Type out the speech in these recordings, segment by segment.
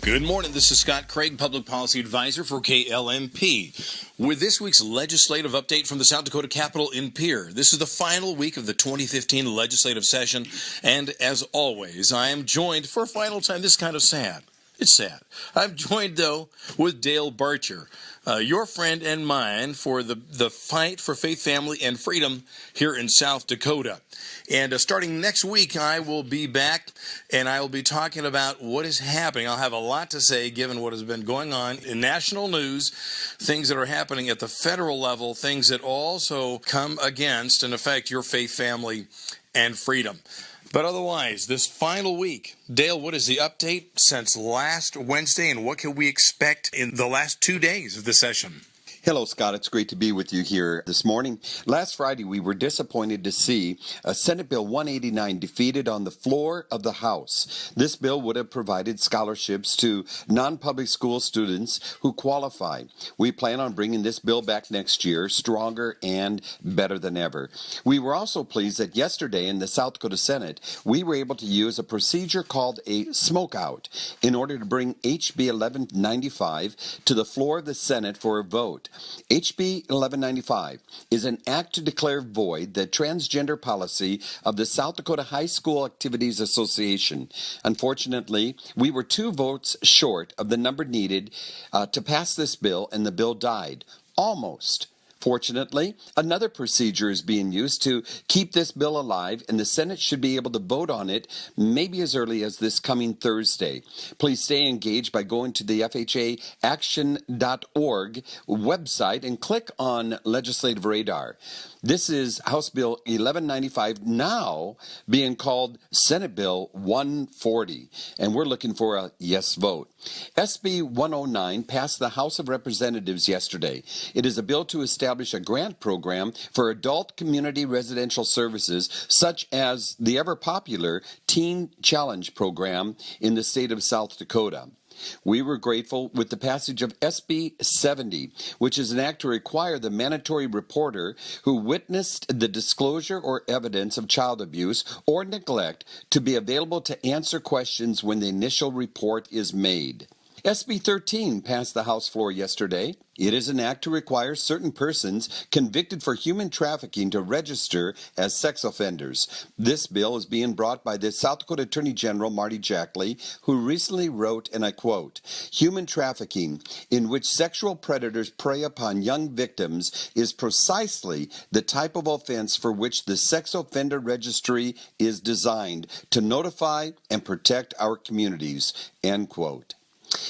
Good morning. This is Scott Craig, Public Policy Advisor for KLMP. With this week's legislative update from the South Dakota Capitol in Pierre. This is the final week of the 2015 legislative session, and as always, I am joined for a final time. This is kind of sad. It's sad. I'm joined, though, with Dale Barcher, your friend and mine for the fight for faith, family, and freedom here in South Dakota. And starting next week, I will be back, and I will be talking about what is happening. I'll have a lot to say, given what has been going on in national news, things that are happening at the federal level, things that also come against and affect your faith, family, and freedom. But otherwise, this final week, Dale, what is the update since last Wednesday, and what can we expect in the last 2 days of the session? Hello, Scott. It's great to be with you here this morning. Last Friday, we were disappointed to see Senate Bill 189 defeated on the floor of the House. This bill would have provided scholarships to non-public school students who qualify. We plan on bringing this bill back next year, stronger and better than ever. We were also pleased that yesterday in the South Dakota Senate, we were able to use a procedure called a smokeout in order to bring HB 1195 to the floor of the Senate for a vote. HB 1195 is an act to declare void the transgender policy of the South Dakota High School Activities Association. Unfortunately, we were 2 votes short of the number needed to pass this bill, and the bill died. Almost. Fortunately, another procedure is being used to keep this bill alive, and the Senate should be able to vote on it maybe as early as this coming Thursday. Please stay engaged by going to the FHAaction.org website and click on Legislative Radar. This is House Bill 1195, now being called Senate Bill 140, and we're looking for a yes vote. SB 109 passed the House of Representatives yesterday. It is a bill to establish a grant program for adult community residential services, such as the ever-popular Teen Challenge program in the state of South Dakota. We were grateful with the passage of SB 70, which is an act to require the mandatory reporter who witnessed the disclosure or evidence of child abuse or neglect to be available to answer questions when the initial report is made. SB 13 passed the House floor yesterday. It is an act to require certain persons convicted for human trafficking to register as sex offenders. This bill is being brought by the South Dakota Attorney General, Marty Jackley, who recently wrote, and I quote, "Human trafficking, in which sexual predators prey upon young victims, is precisely the type of offense for which the Sex Offender Registry is designed to notify and protect our communities," end quote.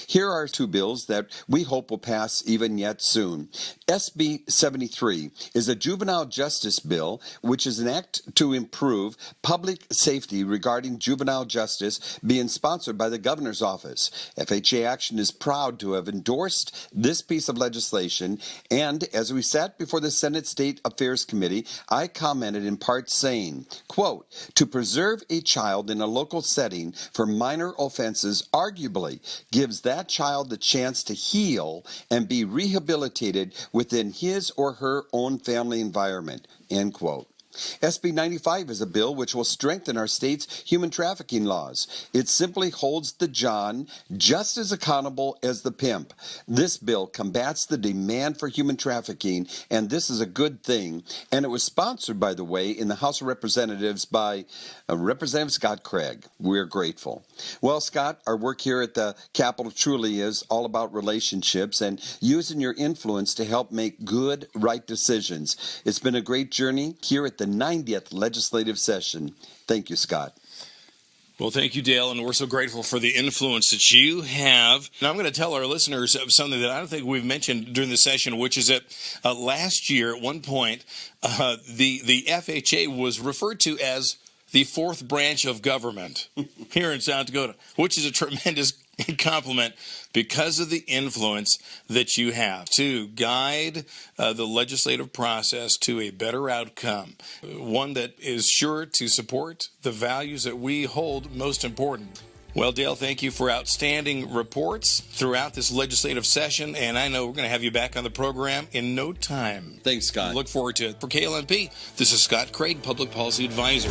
Here are 2 bills that we hope will pass even yet soon. SB 73 is a juvenile justice bill, which is an act to improve public safety regarding juvenile justice, being sponsored by the governor's office. FHA Action is proud to have endorsed this piece of legislation, and as we sat before the Senate State Affairs Committee, I commented in part saying, quote, "To preserve a child in a local setting for minor offenses arguably gives that child the chance to heal and be rehabilitated within his or her own family environment," end quote. SB 95 is a bill which will strengthen our state's human trafficking laws. It simply holds the John just as accountable as the pimp. This bill combats the demand for human trafficking, and this is a good thing. And it was sponsored, by the way, in the House of Representatives by Representative Scott Craig. We're grateful. Well, Scott, our work here at the Capitol truly is all about relationships and using your influence to help make good, right decisions. It's been a great journey here at the 90th legislative session. Thank you, Scott. Well, thank you, Dale, and we're so grateful for the influence that you have. And I'm going to tell our listeners of something that I don't think we've mentioned during the session, which is that last year, at one point, the FHA was referred to as the 4th branch of government here in South Dakota, which is a tremendous compliment because of the influence that you have to guide the legislative process to a better outcome, one that is sure to support the values that we hold most important. Well, Dale, thank you for outstanding reports throughout this legislative session, and I know we're going to have you back on the program in no time. Thanks, Scott. Look forward to it. For KLMP, this is Scott Craig, Public Policy Advisor.